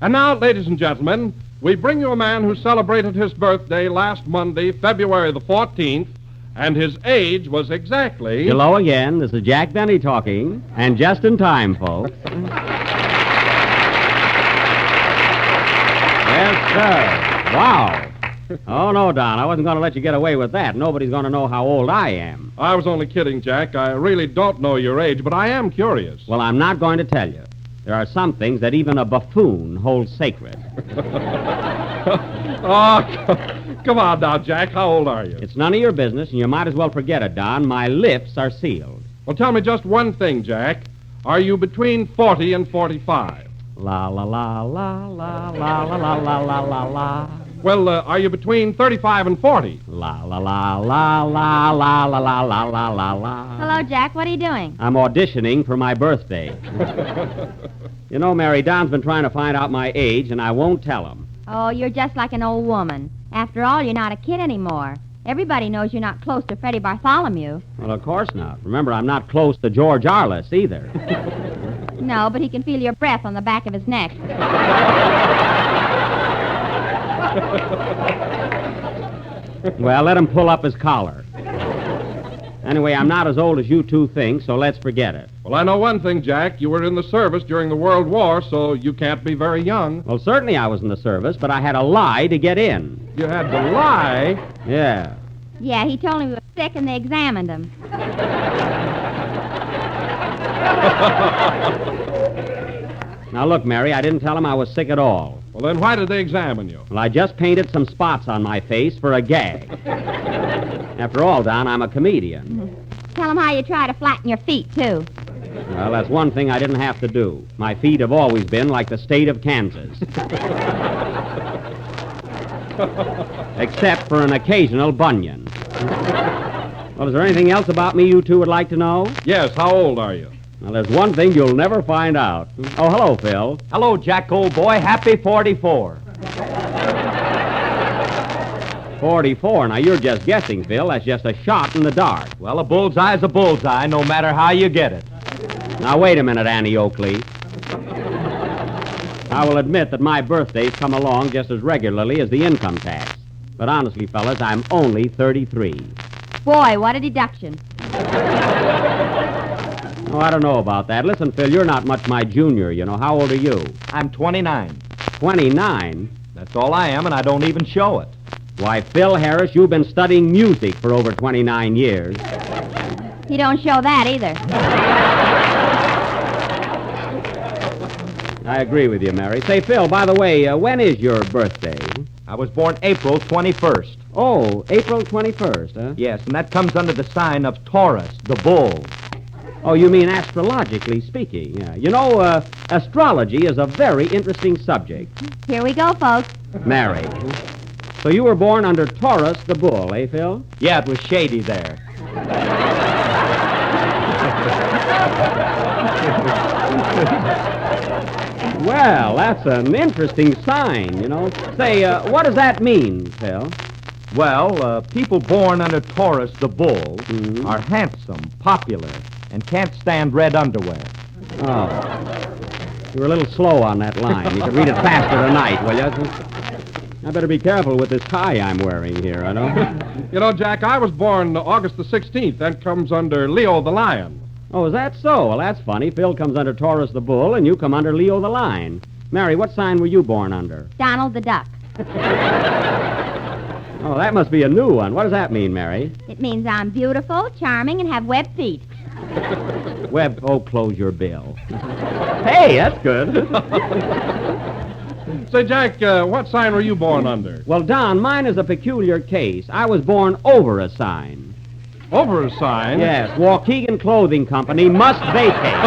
And now, ladies and gentlemen, we bring you a man who celebrated his birthday last Monday, February the 14th, and his age was exactly... Hello again. This is Jack Benny talking, and just in time, folks. Yes, sir. Wow. Oh, no, Don, I wasn't going to let you get away with that. Nobody's going to know how old I am. I was only kidding, Jack. I really don't know your age, but I am curious. Well, I'm not going to tell you. There are some things that even a buffoon holds sacred. Oh, come on now, Jack. How old are you? It's none of your business, and you might as well forget it, Don. My lips are sealed. Well, tell me just one thing, Jack. Are you between 40 and 45? La, la, la, la, la, la, la, la, la, la, la, la. Well, are you between 35 and 40? La, la, la, la, la, la, la, la, la, la, la, la. Hello, Jack. What are you doing? I'm auditioning for my birthday. You know, Mary, Don's been trying to find out my age, and I won't tell him. Oh, you're just like an old woman. After all, you're not a kid anymore. Everybody knows you're not close to Freddie Bartholomew. Well, of course not. Remember, I'm not close to George Arliss either. No, but he can feel your breath on the back of his neck. Well, let him pull up his collar. Anyway, I'm not as old as you two think, so let's forget it. Well, I know one thing, Jack. You were in the service during the World War, so you can't be very young. Well, certainly I was in the service, but I had to lie to get in. You had to lie? Yeah. Yeah, he told him he was sick and they examined him. Now, look, Mary, I didn't tell him I was sick at all. Well, then why did they examine you? Well, I just painted some spots on my face for a gag. After all, Don, I'm a comedian. Tell him how you try to flatten your feet, too. Well, that's one thing I didn't have to do. My feet have always been like the state of Kansas. Except for an occasional bunion. Well, is there anything else about me you two would like to know? Yes, how old are you? Well, there's one thing you'll never find out. Oh, hello, Phil. Hello, Jack, old boy. Happy 44. 44. Now, you're just guessing, Phil. That's just a shot in the dark. Well, a bullseye's a bullseye, no matter how you get it. Now, wait a minute, Annie Oakley. I will admit that my birthdays come along just as regularly as the income tax. But honestly, fellas, I'm only 33. Boy, what a deduction. Oh, I don't know about that. Listen, Phil, you're not much my junior, you know. How old are you? I'm 29. 29? That's all I am, and I don't even show it. Why, Phil Harris, you've been studying music for over 29 years. He don't show that either. I agree with you, Mary. Say, Phil, by the way, when is your birthday? I was born April 21st. Oh, April 21st, huh? Yes, and that comes under the sign of Taurus, the bull. Oh, you mean astrologically speaking. Yeah. You know, astrology is a very interesting subject. Here we go, folks. Mary. So you were born under Taurus the bull, eh, Phil? Yeah, it was shady there. Well, that's an interesting sign, you know. Say, what does that mean, Phil? Well, people born under Taurus the bull are handsome, popular, and can't stand red underwear. Oh. You were a little slow on that line. You could read it faster tonight, will you? I better be careful with this tie I'm wearing here, I know. You know, Jack, I was born August the 16th. That comes under Leo the lion. Oh, is that so? Well, that's funny. Phil comes under Taurus the bull, and you come under Leo the lion. Mary, what sign were you born under? Donald the duck. Oh, that must be a new one. What does that mean, Mary? It means I'm beautiful, charming, and have webbed feet. Close your bill. Hey, that's good. Say, Jack, what sign were you born under? Well, Don, mine is a peculiar case. I was born over a sign. Over a sign? Yes, Waukegan Clothing Company must vacate.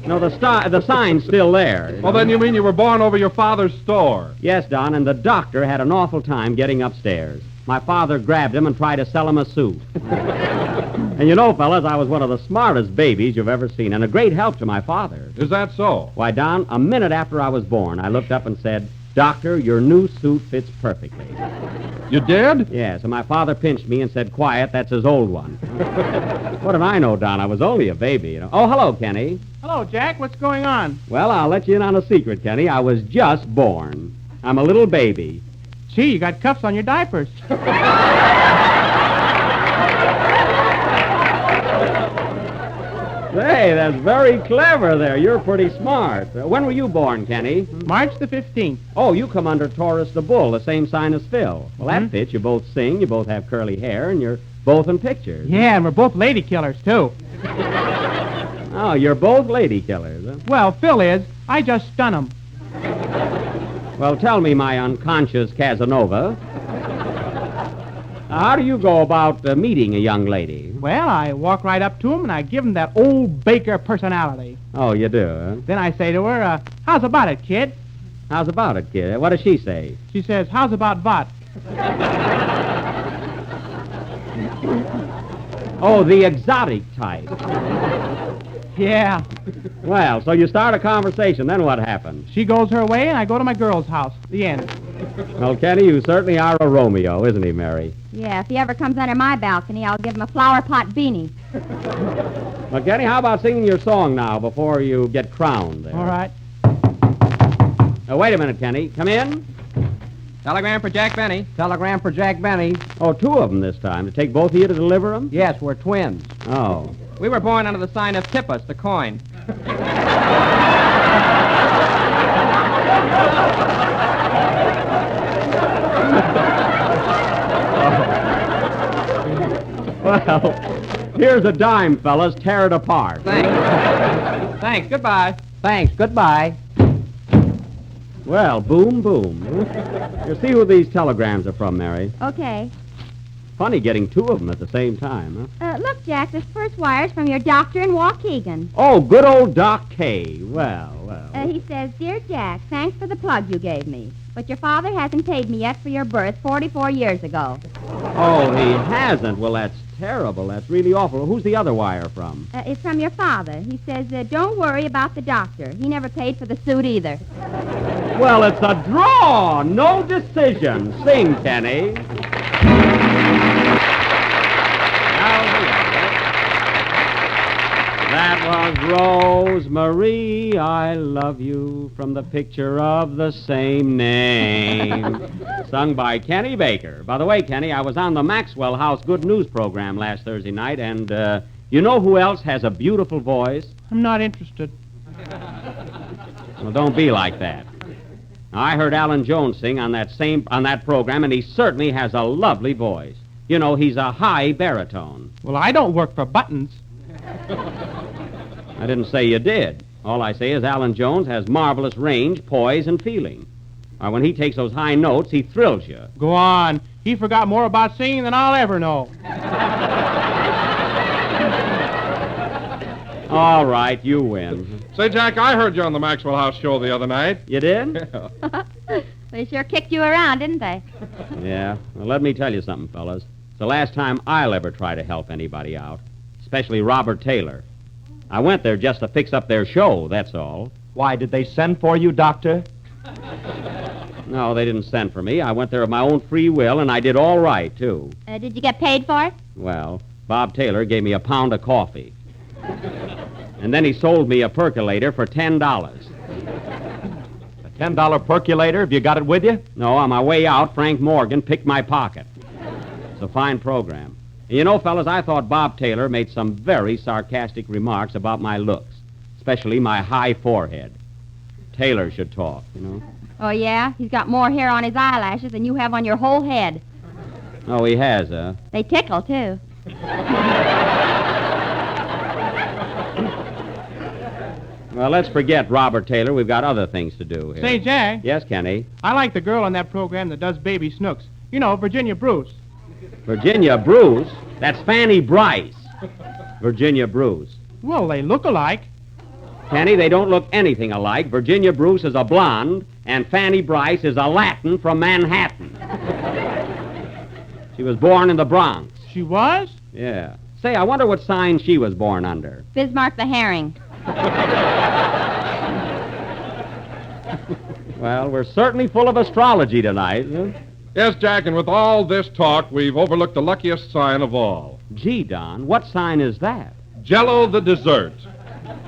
No, the sign's still there. Well, then you mean you were born over your father's store? Yes, Don, and the doctor had an awful time getting upstairs. My father grabbed him and tried to sell him a suit. And you know, fellas, I was one of the smartest babies you've ever seen, and a great help to my father. Is that so? Why, Don, a minute after I was born, I looked up and said, Doctor, your new suit fits perfectly. You did? Yes, and my father pinched me and said, quiet, that's his old one. What did I know, Don? I was only a baby, you know. Oh, hello, Kenny. Hello, Jack. What's going on? Well, I'll let you in on a secret, Kenny. I was just born. I'm a little baby. Gee, you got cuffs on your diapers. Say, that's very clever there. You're pretty smart. When were you born, Kenny? March the 15th. Oh, you come under Taurus the Bull, the same sign as Phil. Well, that fits. You both sing, you both have curly hair, and you're both in pictures. Yeah, and we're both lady killers, too. Oh, you're both lady killers, huh? Well, Phil is. I just stun him. Well, tell me, my unconscious Casanova, how do you go about meeting a young lady? Well, I walk right up to him and I give him that old Baker personality. Oh, you do, huh? Then I say to her, how's about it, kid? How's about it, kid? What does she say? She says, how's about what? Oh, the exotic type. Yeah. Well, so you start a conversation, then what happens? She goes her way and I go to my girl's house. The end. Well, Kenny, you certainly are a Romeo, isn't he, Mary? Yeah, if he ever comes under my balcony, I'll give him a flower pot beanie. Well, Kenny, how about singing your song now before you get crowned there? All right. Now, wait a minute, Kenny. Come in. Telegram for Jack Benny. Telegram for Jack Benny. Oh, two of them this time. To take both of you to deliver them? Yes, we're twins. Oh. We were born under the sign of Tippus, the coin. Well, here's a dime, fellas. Tear it apart. Thanks. Thanks. Goodbye. Thanks. Goodbye. Well, boom, boom. You see who these telegrams are from, Mary? Okay. Funny getting two of them at the same time, huh? Look, Jack, this first wire's from your doctor in Waukegan. Oh, good old Doc K. Well. He says, Dear Jack, thanks for the plug you gave me. But your father hasn't paid me yet for your birth 44 years ago. Oh, he hasn't? Well, that's terrible. That's really awful. Who's the other wire from? It's from your father. He says, don't worry about the doctor. He never paid for the suit either. Well, it's a draw. No decision. Sing, Kenny. That was Rosemary, I love you, from the picture of the same name. Sung by Kenny Baker. By the way, Kenny, I was on the Maxwell House Good News program last Thursday night, and you know who else has a beautiful voice? I'm not interested. Well, don't be like that. Now, I heard Alan Jones sing on that program, and he certainly has a lovely voice. You know, he's a high baritone. Well, I don't work for buttons. I didn't say you did. All I say is Alan Jones has marvelous range, poise, and feeling. When he takes those high notes, he thrills you. Go on. He forgot more about singing than I'll ever know. All right, you win. Say, Jack, I heard you on the Maxwell House show the other night. You did? They sure kicked you around, didn't they? Yeah. Well, let me tell you something, fellas. It's the last time I'll ever try to help anybody out, especially Robert Taylor. I went there just to fix up their show, that's all. Why, did they send for you, Doctor? No, they didn't send for me. I went there of my own free will, and I did all right, too. Did you get paid for it? Well, Bob Taylor gave me a pound of coffee. And then he sold me a percolator for $10. A $10 percolator? Have you got it with you? No, on my way out, Frank Morgan picked my pocket. It's a fine program. And you know, fellas, I thought Bob Taylor made some very sarcastic remarks about my looks, especially my high forehead. Taylor should talk, you know. Oh, yeah? He's got more hair on his eyelashes than you have on your whole head. Oh, he has, huh? They tickle, too. Well, let's forget Robert Taylor. We've got other things to do here. Say, Jack, Yes, Kenny? I like the girl on that program that does Baby Snooks. You know, Virginia Bruce. Virginia Bruce? That's Fanny Bryce. Virginia Bruce. Well, they look alike. Kenny, they don't look anything alike. Virginia Bruce is a blonde, and Fanny Bryce is a Latin from Manhattan. She was born in the Bronx. She was? Yeah. Say, I wonder what sign she was born under. Bismarck the Herring. Well, we're certainly full of astrology tonight. Huh? Yes, Jack, and with all this talk, we've overlooked the luckiest sign of all. Gee, Don, what sign is that? Jell-O the dessert.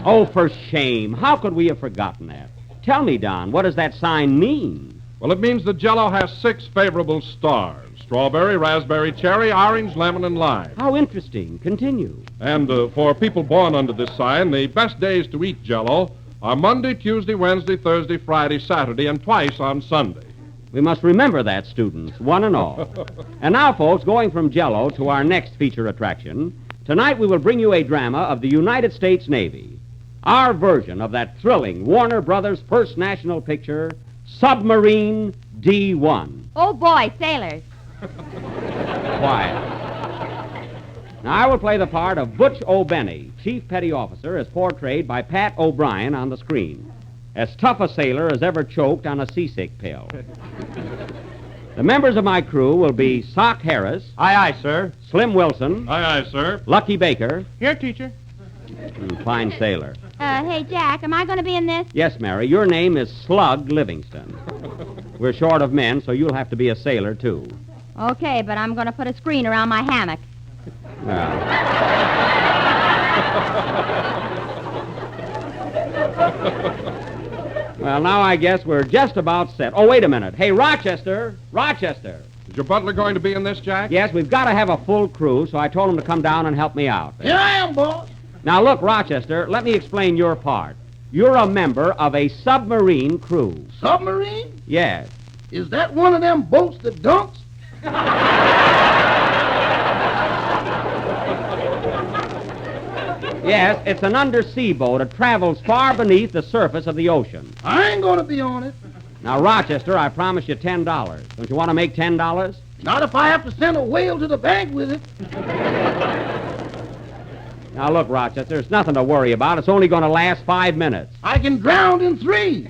Oh, for shame. How could we have forgotten that? Tell me, Don, what does that sign mean? Well, it means that Jell-O has 6 favorable stars. Strawberry, raspberry, cherry, orange, lemon, and lime. How interesting. Continue. And for people born under this sign, the best days to eat Jell-O are Monday, Tuesday, Wednesday, Thursday, Friday, Saturday, and twice on Sunday. We must remember that, students, one and all. And now, folks, going from Jell-O to our next feature attraction, tonight we will bring you a drama of the United States Navy. Our version of that thrilling Warner Brothers first national picture, Submarine D1. Oh, boy, sailors. Quiet. Now, I will play the part of Butch O'Benny, Chief Petty Officer, as portrayed by Pat O'Brien on the screen. As tough a sailor as ever choked on a seasick pill. The members of my crew will be Sock Harris, Aye, aye, sir. Slim Wilson, Aye, aye, sir. Lucky Baker, Here, teacher. fine sailor. Hey, Jack, am I going to be in this? Yes, Mary, your name is Slug Livingston. We're short of men, so you'll have to be a sailor, too. Okay, but I'm going to put a screen around my hammock. Well, now I guess we're just about set. Oh, wait a minute. Hey, Rochester! Rochester! Is your butler going to be in this, Jack? Yes, we've got to have a full crew, so I told him to come down and help me out. Here I am, boss. Now, look, Rochester, let me explain your part. You're a member of a submarine crew. Submarine? Yes. Is that one of them boats that dunks? Yes, it's an undersea boat. It travels far beneath the surface of the ocean. I ain't gonna be on it. Now, Rochester, I promise you $10. Don't you want to make $10? Not if I have to send a whale to the bank with it. Now, look, Rochester, it's nothing to worry about. It's only going to last 5 minutes. I can drown in 3.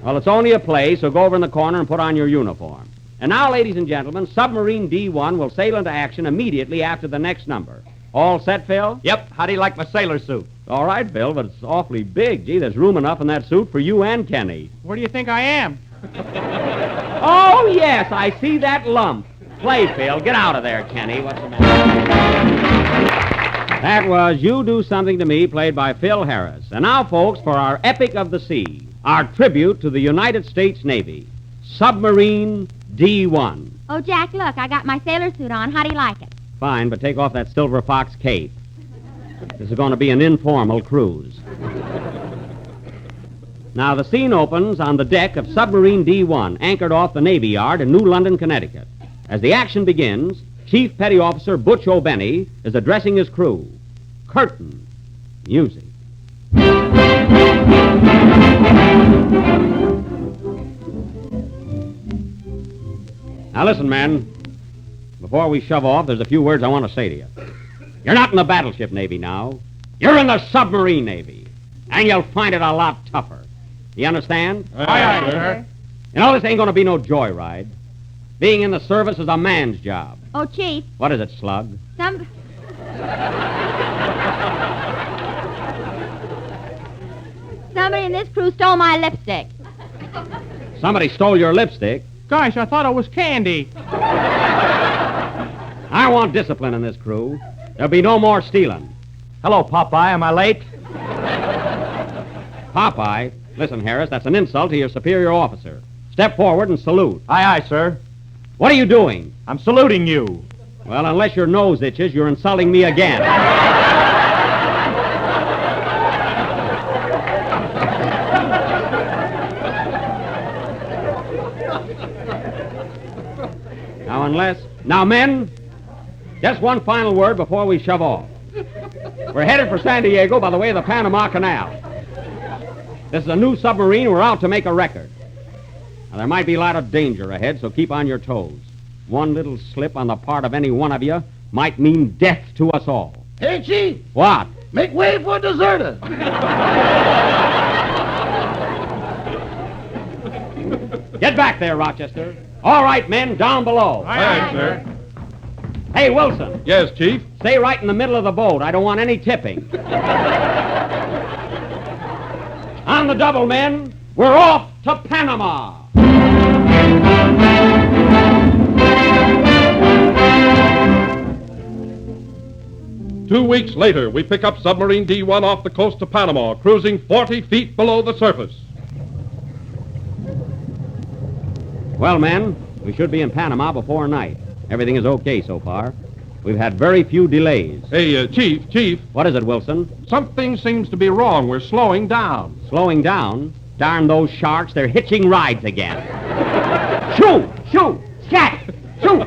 Well, it's only a play, so go over in the corner and put on your uniform. And now, ladies and gentlemen, Submarine D1 will sail into action immediately after the next number. All set, Phil? Yep. How do you like my sailor suit? All right, Bill, but it's awfully big. Gee, there's room enough in that suit for you and Kenny. Where do you think I am? Oh, yes, I see that lump. Play, Phil. Get out of there, Kenny. What's the matter? That was You Do Something to Me, played by Phil Harris. And now, folks, for our Epic of the Sea, our tribute to the United States Navy, Submarine D1. Oh, Jack, look, I got my sailor suit on. How do you like it? Fine, but take off that silver fox cape. This is going to be an informal cruise. Now, the scene opens on the deck of Submarine D1, anchored off the Navy Yard in New London, Connecticut. As the action begins, Chief Petty Officer Butch O'Benny is addressing his crew. Curtain. Music. Now, listen, men. Before we shove off, there's a few words I want to say to you. You're not in the battleship Navy now. You're in the submarine Navy. And you'll find it a lot tougher. You understand? Aye, aye, sir. You know, this ain't going to be no joyride. Being in the service is a man's job. Oh, Chief, What is it, Slug? somebody in this crew stole my lipstick. Somebody stole your lipstick. Gosh, I thought it was candy. I want discipline in this crew. There'll be no more stealing. Hello, Popeye. Am I late? Popeye, listen, Harris, that's an insult to your superior officer. Step forward and salute. Aye, aye, sir. What are you doing? I'm saluting you. Well, unless your nose itches, you're insulting me again. Now, men, just one final word before we shove off. We're headed for San Diego by the way of the Panama Canal. This is a new submarine. We're out to make a record. Now, there might be a lot of danger ahead, so keep on your toes. One little slip on the part of any one of you might mean death to us all. Hey, Chief, What? make way for a deserter. Get back there, Rochester. All right, men, down below. Aye, sir. Hey, Wilson, Yes, Chief. stay right in the middle of the boat. I don't want any tipping. On the double, men. We're off to Panama. 2 weeks later, we pick up Submarine D1 off the coast of Panama, cruising 40 feet below the surface. Well, men, we should be in Panama before night. Everything is okay so far. We've had very few delays. Hey, Chief, What is it, Wilson? something seems to be wrong. We're slowing down. Slowing down? Darn those sharks, they're hitching rides again. Shoo! Shoo! Scat! Shoo!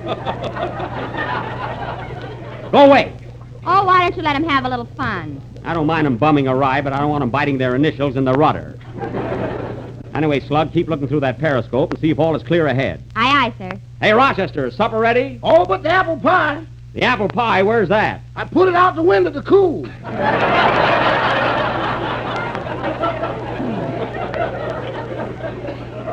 Go away. Oh, why don't you let him have a little fun? I don't mind them bumming a ride, but I don't want them biting their initials in the rudder. Anyway, Slug, keep looking through that periscope and see if all is clear ahead. Aye, aye, sir. Hey, Rochester, is supper ready? Oh, but the apple pie. The apple pie, where's that? I put it out the window to cool.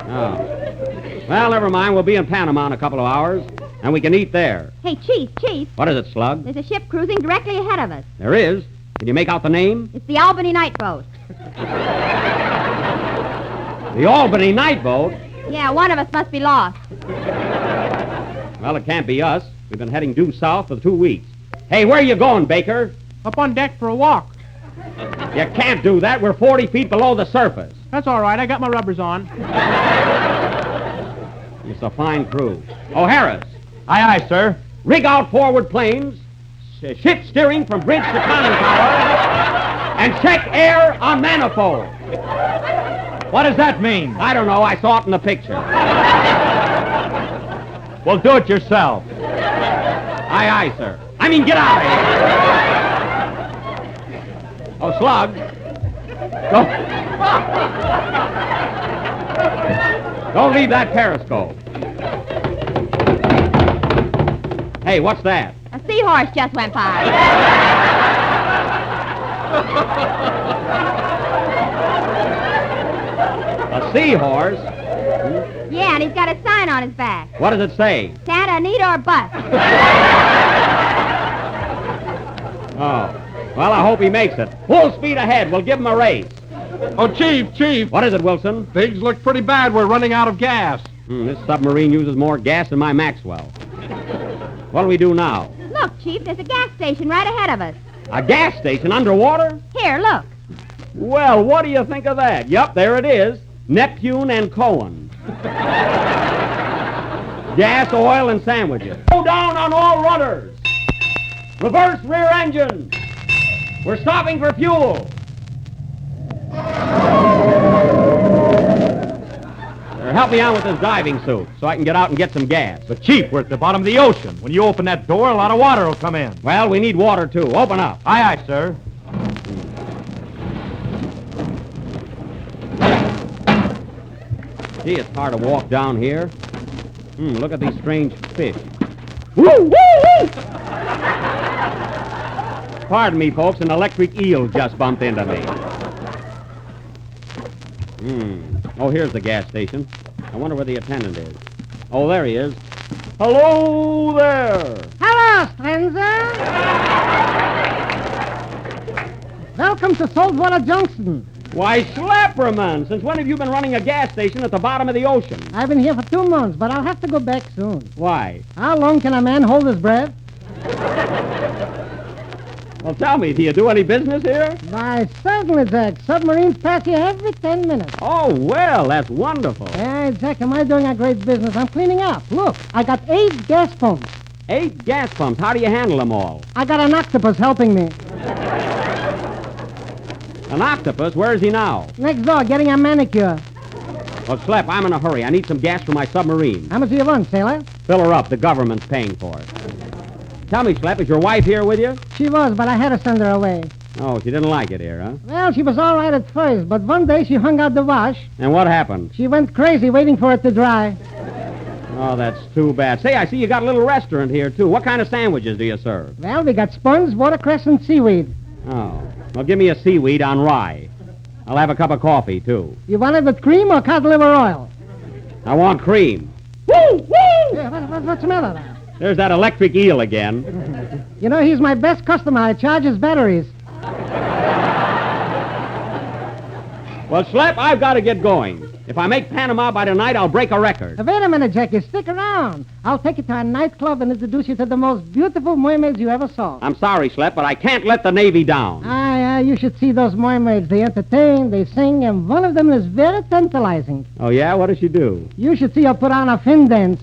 Oh. Well, never mind. We'll be in Panama in a couple of hours, and we can eat there. Hey, Chief, What is it, Slug? there's a ship cruising directly ahead of us. There is. Can you make out the name? It's the Albany Night Boat. The Albany Night Boat? Yeah, one of us must be lost. Well, it can't be us. We've been heading due south for 2 weeks. Hey, where are you going, Baker? Up on deck for a walk. You can't do that. We're 40 feet below the surface. That's all right. I got my rubbers on. It's a fine crew. Oh, Harris, Aye, aye, sir. rig out forward planes, shift steering from bridge to conning tower, and check air on manifold. What does that mean? I don't know. I saw it in the picture. Well, do it yourself. Aye, aye, sir. I mean, get out of here. Oh, Slug. Don't leave that periscope. Hey, what's that? A seahorse just went by. A seahorse? Yeah, and he's got a sign on his back. What does it say? Santa, need or bust. Oh. Well, I hope he makes it. Full speed ahead. We'll give him a race. Oh, Chief, What is it, Wilson? things look pretty bad. We're running out of gas. This submarine uses more gas than my Maxwell. What do we do now? Look, Chief, there's a gas station right ahead of us. A gas station underwater? Here, look. Well, what do you think of that? Yup, there it is. Neptune and Cohen. Gas, oil, and sandwiches. Go down on all rudders. Reverse rear engine. We're stopping for fuel. Help me out with this diving suit so I can get out and get some gas. But, Chief, we're at the bottom of the ocean. When you open that door, a lot of water will come in. Well, we need water, too. Open up. Aye, aye, sir. Gee, it's hard to walk down here. Look at these strange fish. Woo, woo, woo! Pardon me, folks, an electric eel just bumped into me. Oh, here's the gas station. I wonder where the attendant is. Oh, there he is. Hello there. Hello, stranger. Welcome to Saltwater Junction. Why, Slapperman, since when have you been running a gas station at the bottom of the ocean? I've been here for 2 months, but I'll have to go back soon. Why? How long can a man hold his breath? Well, tell me, do you do any business here? Why, certainly, Jack. Submarines pass here every 10 minutes. Oh, well, that's wonderful. Hey, Jack, am I doing a great business? I'm cleaning up. Look, I got 8 gas pumps. 8 gas pumps. How do you handle them all? I got an octopus helping me. An octopus? Where is he now? Next door, getting a manicure. Well, Slap, I'm in a hurry. I need some gas for my submarine. How much do you want, sailor? Fill her up. The government's paying for it. Tell me, Slap, is your wife here with you? She was, but I had to send her away. Oh, she didn't like it here, huh? Well, she was all right at first, but one day she hung out the wash. And what happened? She went crazy waiting for it to dry. Oh, that's too bad. Say, I see you got a little restaurant here, too. What kind of sandwiches do you serve? Well, we got sponge, watercress, and seaweed. Oh. Well, give me a seaweed on rye. I'll have a cup of coffee, too. You want it with cream or cod liver oil? I want cream. Woo! Woo! Yeah, what's the matter now? There's that electric eel again. You know, he's my best customer. I charge his batteries. Well, Slap, I've got to get going. If I make Panama by tonight, I'll break a record. Wait a minute, Jackie. Stick around. I'll take you to a nightclub and introduce you to the most beautiful mermaids you ever saw. I'm sorry, Slap, but I can't let the Navy down. You should see those mermaids. They entertain, they sing, and one of them is very tantalizing. Oh, yeah? What does she do? You should see her put on a fin dance.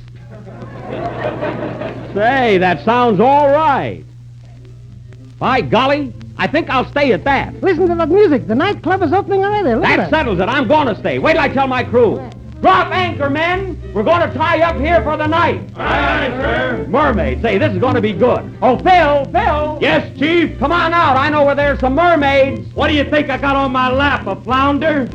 Say, that sounds all right. By golly, I think I'll stay at that. Listen to that music. The nightclub is opening already. Look at That it. settles it. I'm going to stay. Wait till I tell my crew. Drop anchor, men. We're going to tie up here for the night. Aye, sir. Mermaids. Say, this is going to be good. Oh, Phil. Yes, Chief. Come on out. I know where there's some mermaids. What do you think I got on my lap, a flounder?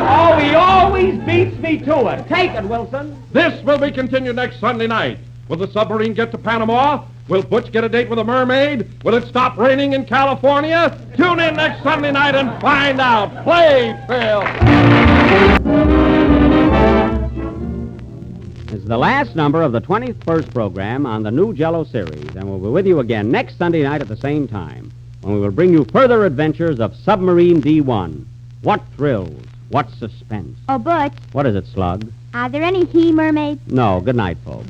Oh, he always beats me to it. Take it, Wilson. This will be continued next Sunday night. Will the submarine get to Panama? Will Butch get a date with a mermaid? Will it stop raining in California? Tune in next Sunday night and find out. Play, Phil. This is the last number of the 21st program on the new Jello series, and we'll be with you again next Sunday night at the same time, when we will bring you further adventures of Submarine D1. What thrills, what suspense. Oh, Butch, What is it, Slug? are there any he mermaids? No, good night, folks.